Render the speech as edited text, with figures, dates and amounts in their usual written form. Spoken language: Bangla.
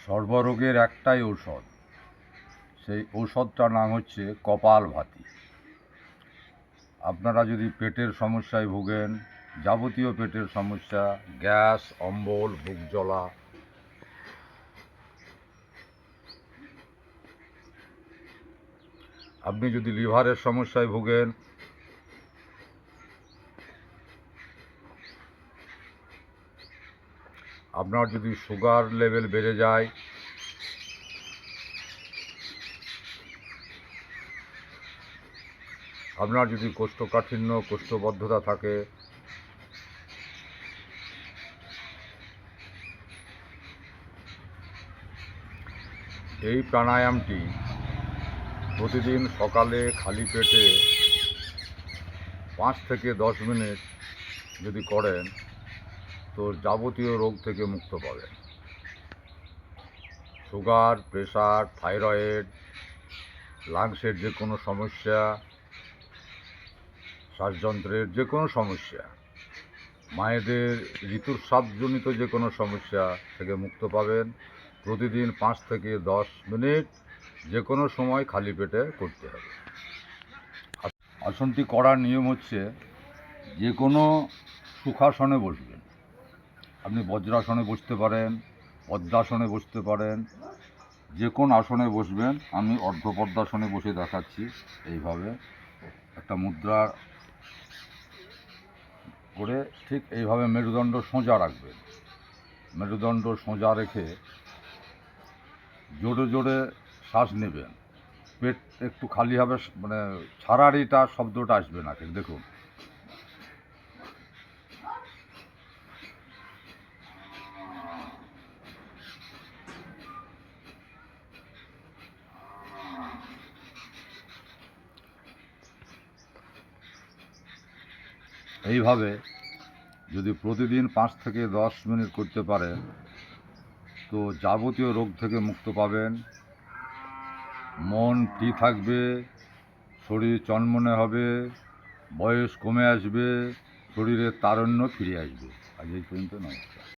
সর্বরোগের একটাই ঔষধ, সেই ঔষধটার নাম হচ্ছে কপালভাতি। আপনারা যদি পেটের সমস্যায় ভোগেন, যাবতীয় পেটের সমস্যা, গ্যাস, অম্বল, বুক জ্বলা, আপনি যদি লিভারের সমস্যায় ভোগেন, আপনার যদি সুগার লেভেল বেড়ে যায়, আপনার যদি কোষ্ঠকাঠিন্য, কোষ্ঠবদ্ধতা থাকে, এই প্রাণায়ামটি প্রতিদিন সকালে খালি পেটে 5 থেকে 10 মিনিট যদি করেন তো যাবতীয় রোগ থেকে মুক্ত পাবেন। সুগার, প্রেশার, থাইরয়েড, লাংসের যে কোনো সমস্যা, শ্বাসযন্ত্রের যে কোনো সমস্যা, মায়েদের ঋতুস্রাবজনিত যে কোনো সমস্যা থেকে মুক্ত পাবেন। প্রতিদিন 5 থেকে 10 মিনিট যে কোনো সময় খালি পেটে করতে হবে। আসনটি করার নিয়ম হচ্ছে, যে কোনো সুখাসনে বসবেন। আপনি বজ্রাসনে বসতে পারেন, পদ্মাসনে বসতে পারেন, যে কোন আসনে বসবেন। আমি অর্ধপদ্মাসনে বসে দেখাচ্ছি। এইভাবে একটা মুদ্রা করে ঠিক এইভাবে মেরুদণ্ড সোজা রাখবেন। মেরুদণ্ড সোজা রেখে জোরে জোরে শ্বাস নেবেন। পেট একটু খালি হবে, মানে ছাড়ারিটা শব্দটা আসবে না। ঠিক দেখুন, এইভাবে যদি প্রতিদিন 5 থেকে 10 মিনিট করতে পারেন তো যাবতীয় রোগ থেকে মুক্ত পাবেন। মন ফ্রি থাকবে, শরীর চনমনে হবে, বয়স কমে আসবে, শরীরের তারুণ্য ফিরে আসবে। আজ এই পর্যন্ত, নমস্কার।